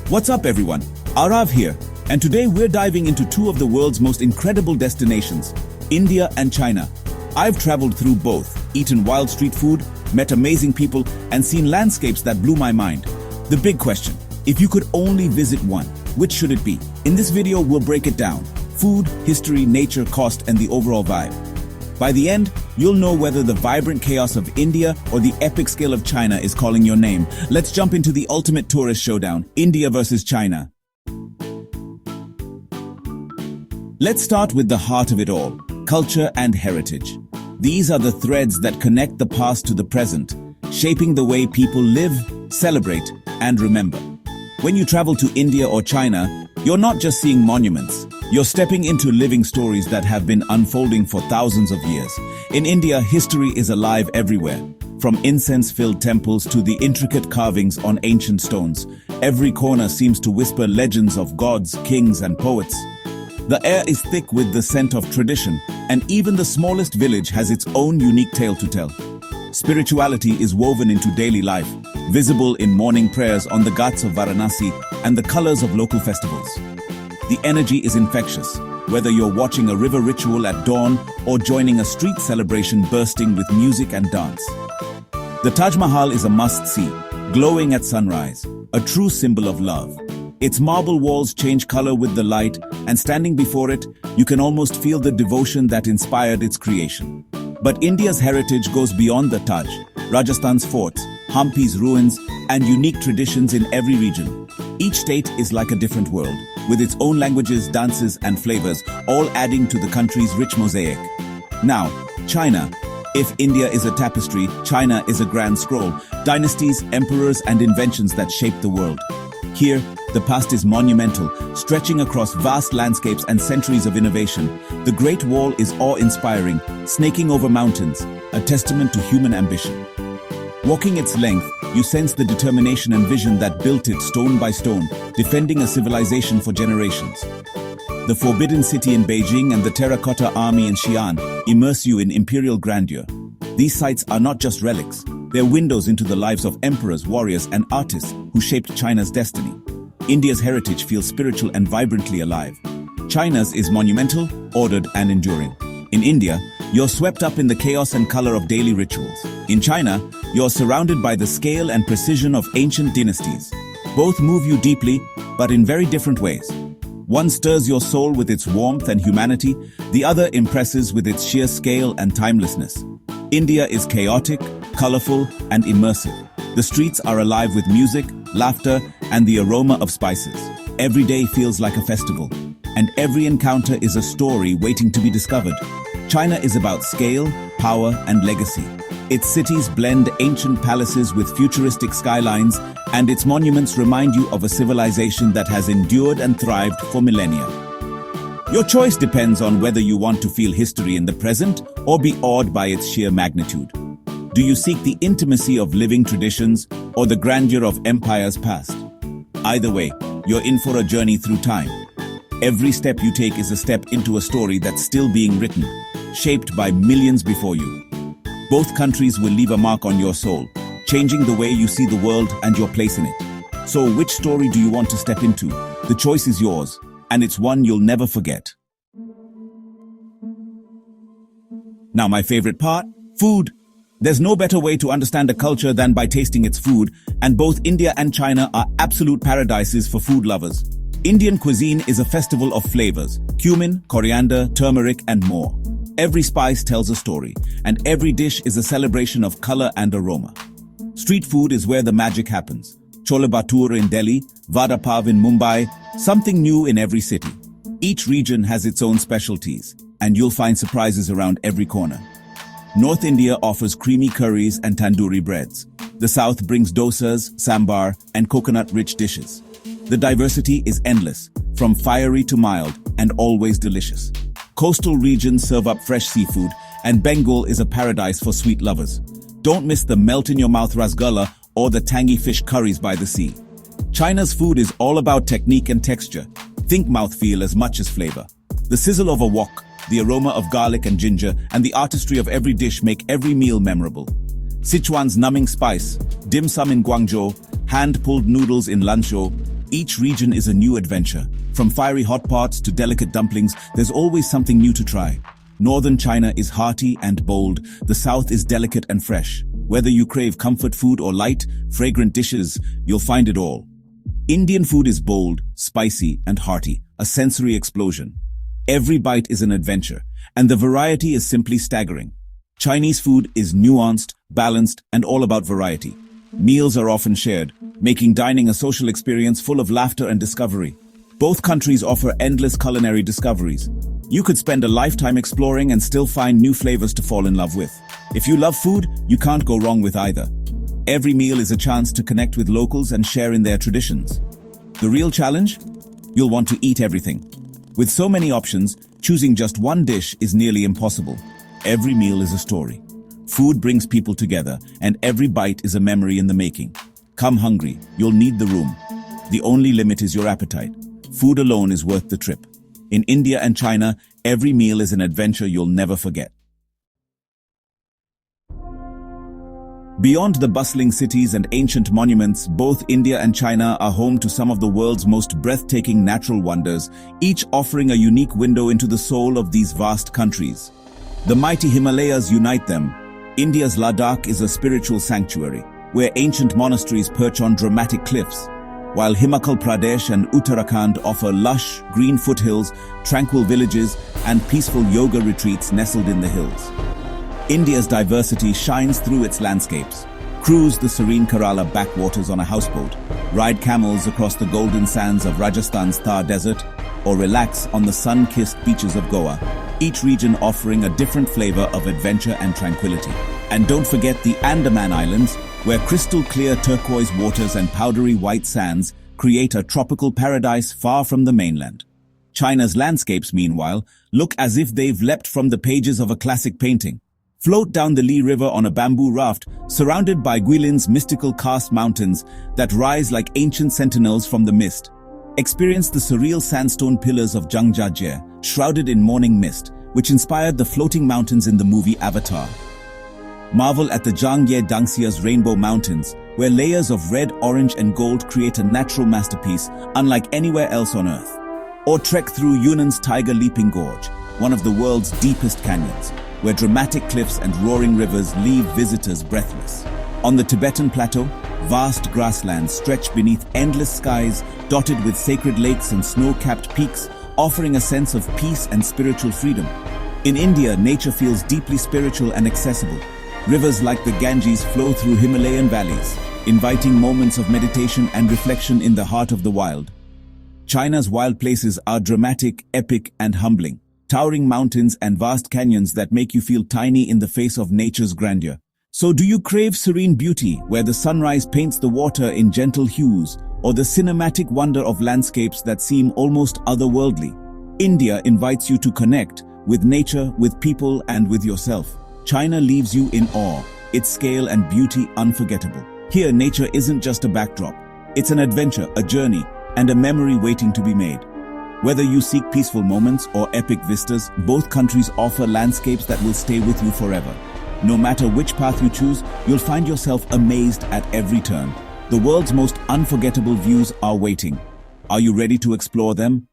What's up everyone? Arav here, and today we're diving into two of the world's most incredible destinations, India and China. I've traveled through both, eaten wild street food, met amazing people, and seen landscapes that blew my mind. The big question, if you could only visit one, which should it be? In this video, we'll break it down. Food, history, nature, cost, and the overall vibe. By the end, you'll know whether the vibrant chaos of India or the epic scale of China is calling your name. Let's jump into the ultimate tourist showdown, India versus China. Let's start with the heart of it all, culture and heritage. These are the threads that connect the past to the present, shaping the way people live, celebrate, and remember. When you travel to India or China, you're not just seeing monuments. You're stepping into living stories that have been unfolding for thousands of years. In India, history is alive everywhere. From incense-filled temples to the intricate carvings on ancient stones, every corner seems to whisper legends of gods, kings, and poets. The air is thick with the scent of tradition, and even the smallest village has its own unique tale to tell. Spirituality is woven into daily life, visible in morning prayers on the ghats of Varanasi and the colors of local festivals. The energy is infectious, whether you're watching a river ritual at dawn or joining a street celebration bursting with music and dance. The Taj Mahal is a must-see, glowing at sunrise, a true symbol of love. Its marble walls change color with the light, and standing before it, you can almost feel the devotion that inspired its creation. But India's heritage goes beyond the Taj. Rajasthan's forts, Hampi's ruins, and unique traditions in every region. Each state is like a different world, with its own languages, dances, and flavors, all adding to the country's rich mosaic. Now, China. If India is a tapestry, China is a grand scroll, dynasties, emperors, and inventions that shaped the world. Here, the past is monumental, stretching across vast landscapes and centuries of innovation. The Great Wall is awe-inspiring, snaking over mountains, a testament to human ambition. Walking its length, you sense the determination and vision that built it stone by stone, defending a civilization for generations. The Forbidden City in Beijing and the Terracotta Army in Xi'an immerse you in imperial grandeur. These sites are not just relics, they're windows into the lives of emperors, warriors, and artists who shaped China's destiny. India's heritage feels spiritual and vibrantly alive. China's is monumental, ordered, and enduring. In India, you're swept up in the chaos and color of daily rituals. In China, you're surrounded by the scale and precision of ancient dynasties. Both move you deeply, but in very different ways. One stirs your soul with its warmth and humanity, the other impresses with its sheer scale and timelessness. India is chaotic, colorful, and immersive. The streets are alive with music, laughter, and the aroma of spices. Every day feels like a festival, and every encounter is a story waiting to be discovered. China is about scale, power, and legacy. Its cities blend ancient palaces with futuristic skylines, and its monuments remind you of a civilization that has endured and thrived for millennia. Your choice depends on whether you want to feel history in the present or be awed by its sheer magnitude. Do you seek the intimacy of living traditions or the grandeur of empires past? Either way, you're in for a journey through time. Every step you take is a step into a story that's still being written, shaped by millions before you. Both countries will leave a mark on your soul, changing the way you see the world and your place in it. So which story do you want to step into? The choice is yours, and it's one you'll never forget. Now my favorite part, food. There's no better way to understand a culture than by tasting its food, and both India and China are absolute paradises for food lovers. Indian cuisine is a festival of flavors, cumin, coriander, turmeric, and more. Every spice tells a story, and every dish is a celebration of color and aroma. Street food is where the magic happens. Chole Bhature in Delhi, Vada Pav in Mumbai, something new in every city. Each region has its own specialties, and you'll find surprises around every corner. North India offers creamy curries and tandoori breads. The South brings dosas, sambar, and coconut-rich dishes. The diversity is endless, from fiery to mild, and always delicious. Coastal regions serve up fresh seafood, and Bengal is a paradise for sweet lovers. Don't miss the melt-in-your-mouth rasgulla or the tangy fish curries by the sea. China's food is all about technique and texture. Think mouthfeel as much as flavor. The sizzle of a wok, the aroma of garlic and ginger, and the artistry of every dish make every meal memorable. Sichuan's numbing spice, dim sum in Guangzhou, hand-pulled noodles in Lanzhou, Each region is a new adventure. From fiery hot pots to delicate dumplings, there's always something new to try. Northern China is hearty and bold. The south is delicate and fresh. Whether you crave comfort food or light, fragrant dishes, you'll find it all. Indian food is bold, spicy, and hearty, a sensory explosion. Every bite is an adventure, and the variety is simply staggering. Chinese food is nuanced, balanced, and all about variety. Meals are often shared, making dining a social experience full of laughter and discovery. Both countries offer endless culinary discoveries. You could spend a lifetime exploring and still find new flavors to fall in love with. If you love food, you can't go wrong with either. Every meal is a chance to connect with locals and share in their traditions. The real challenge? You'll want to eat everything. With so many options, choosing just one dish is nearly impossible. Every meal is a story. Food brings people together, and every bite is a memory in the making. Come hungry, you'll need the room. The only limit is your appetite. Food alone is worth the trip. In India and China, every meal is an adventure you'll never forget. Beyond the bustling cities and ancient monuments, both India and China are home to some of the world's most breathtaking natural wonders, each offering a unique window into the soul of these vast countries. The mighty Himalayas unite them. India's Ladakh is a spiritual sanctuary, where ancient monasteries perch on dramatic cliffs, while Himachal Pradesh and Uttarakhand offer lush, green foothills, tranquil villages, and peaceful yoga retreats nestled in the hills. India's diversity shines through its landscapes. Cruise the serene Kerala backwaters on a houseboat, ride camels across the golden sands of Rajasthan's Thar Desert, or relax on the sun-kissed beaches of Goa, each region offering a different flavor of adventure and tranquility. And don't forget the Andaman Islands, where crystal-clear turquoise waters and powdery white sands create a tropical paradise far from the mainland. China's landscapes, meanwhile, look as if they've leapt from the pages of a classic painting. Float down the Li River on a bamboo raft, surrounded by Guilin's mystical karst mountains that rise like ancient sentinels from the mist. Experience the surreal sandstone pillars of Zhangjiajie, shrouded in morning mist, which inspired the floating mountains in the movie Avatar. Marvel at the Zhangye Dangxia's Rainbow Mountains, where layers of red, orange, and gold create a natural masterpiece unlike anywhere else on Earth. Or trek through Yunnan's Tiger Leaping Gorge, one of the world's deepest canyons, where dramatic cliffs and roaring rivers leave visitors breathless. On the Tibetan Plateau, vast grasslands stretch beneath endless skies dotted with sacred lakes and snow-capped peaks, offering a sense of peace and spiritual freedom. In India, nature feels deeply spiritual and accessible. Rivers like the Ganges flow through Himalayan valleys, inviting moments of meditation and reflection in the heart of the wild. China's wild places are dramatic, epic, and humbling. Towering mountains and vast canyons that make you feel tiny in the face of nature's grandeur. So do you crave serene beauty, where the sunrise paints the water in gentle hues, or the cinematic wonder of landscapes that seem almost otherworldly? India invites you to connect with nature, with people, and with yourself. China leaves you in awe, its scale and beauty unforgettable. Here, nature isn't just a backdrop. It's an adventure, a journey, and a memory waiting to be made. Whether you seek peaceful moments or epic vistas, both countries offer landscapes that will stay with you forever. No matter which path you choose, you'll find yourself amazed at every turn. The world's most unforgettable views are waiting. Are you ready to explore them?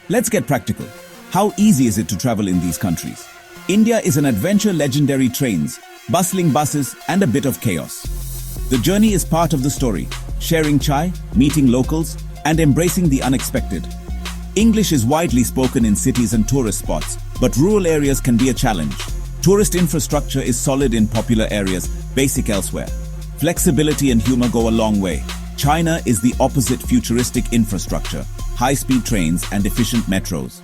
Let's get practical. How easy is it to travel in these countries? India is an adventure legendary trains, bustling buses, and a bit of chaos. The journey is part of the story, sharing chai, meeting locals, and embracing the unexpected. English is widely spoken in cities and tourist spots, but rural areas can be a challenge. Tourist infrastructure is solid in popular areas, basic elsewhere. Flexibility and humor go a long way. China is the opposite: futuristic infrastructure, high-speed trains, and efficient metros.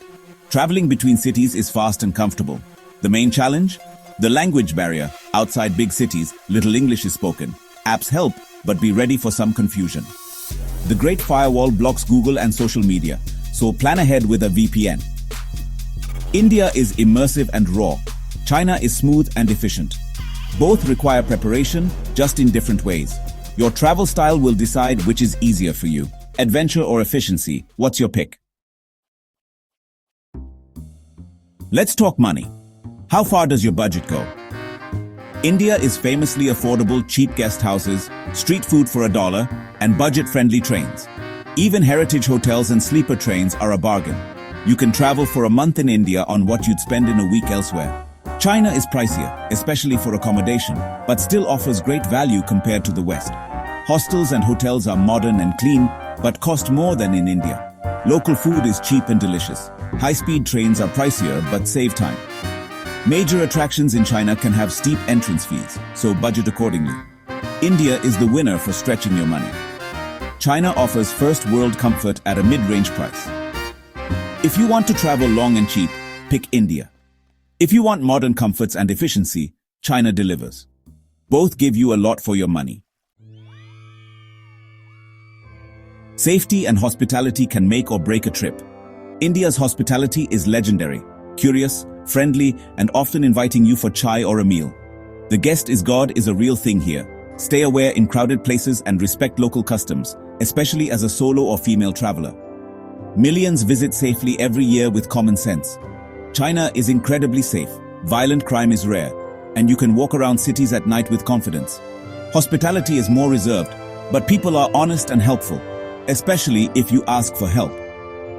Traveling between cities is fast and comfortable. The main challenge? The language barrier. Outside big cities, little English is spoken. Apps help, but be ready for some confusion. The Great Firewall blocks Google and social media, so plan ahead with a VPN. India is immersive and raw. China is smooth and efficient. Both require preparation, just in different ways. Your travel style will decide which is easier for you. Adventure or efficiency, what's your pick? Let's talk money. How far does your budget go? India is famously affordable, cheap guest houses, street food for $1, and budget-friendly trains. Even heritage hotels and sleeper trains are a bargain. You can travel for a month in India on what you'd spend in a week elsewhere. China is pricier, especially for accommodation, but still offers great value compared to the West. Hostels and hotels are modern and clean, but cost more than in India. Local food is cheap and delicious. High-speed trains are pricier, but save time. Major attractions in China can have steep entrance fees, so budget accordingly. India is the winner for stretching your money. China offers first-world comfort at a mid-range price. If you want to travel long and cheap, pick India. If you want modern comforts and efficiency, China delivers. Both give you a lot for your money. Safety and hospitality can make or break a trip. India's hospitality is legendary, curious, friendly, and often inviting you for chai or a meal. The guest is God is a real thing here. Stay aware in crowded places and respect local customs, especially as a solo or female traveler. Millions visit safely every year with common sense. China is incredibly safe, violent crime is rare, and you can walk around cities at night with confidence. Hospitality is more reserved, but people are honest and helpful, especially if you ask for help.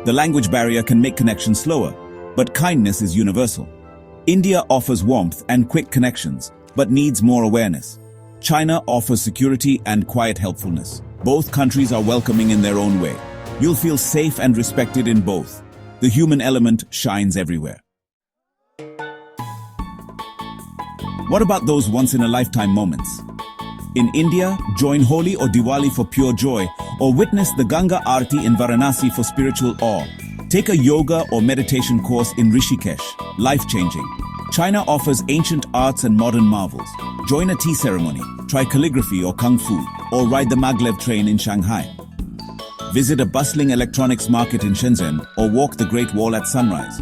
The language barrier can make connections slower, but kindness is universal. India offers warmth and quick connections, but needs more awareness. China offers security and quiet helpfulness. Both countries are welcoming in their own way. You'll feel safe and respected in both. The human element shines everywhere. What about those once-in-a-lifetime moments? In India, join Holi or Diwali for pure joy, or witness the Ganga Aarti in Varanasi for spiritual awe. Take a yoga or meditation course in Rishikesh, life-changing. China offers ancient arts and modern marvels. Join a tea ceremony, try calligraphy or kung fu, or ride the maglev train in Shanghai. Visit a bustling electronics market in Shenzhen or walk the Great Wall at sunrise.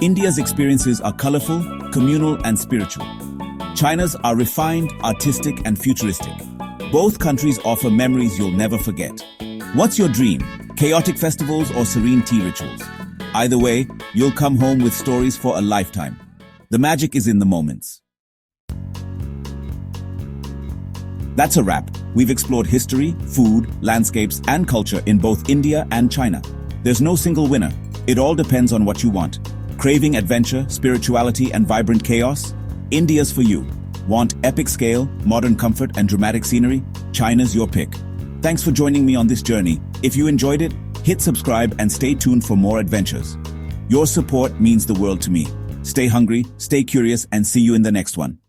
India's experiences are colorful, communal, and spiritual. China's are refined, artistic, and futuristic. Both countries offer memories you'll never forget. What's your dream? Chaotic festivals or serene tea rituals? Either way, you'll come home with stories for a lifetime. The magic is in the moments. That's a wrap. We've explored history, food, landscapes, and culture in both India and China. There's no single winner. It all depends on what you want. Craving adventure, spirituality, and vibrant chaos? India's for you. Want epic scale, modern comfort, and dramatic scenery? China's your pick. Thanks for joining me on this journey. If you enjoyed it, hit subscribe and stay tuned for more adventures. Your support means the world to me. Stay hungry, stay curious, and see you in the next one.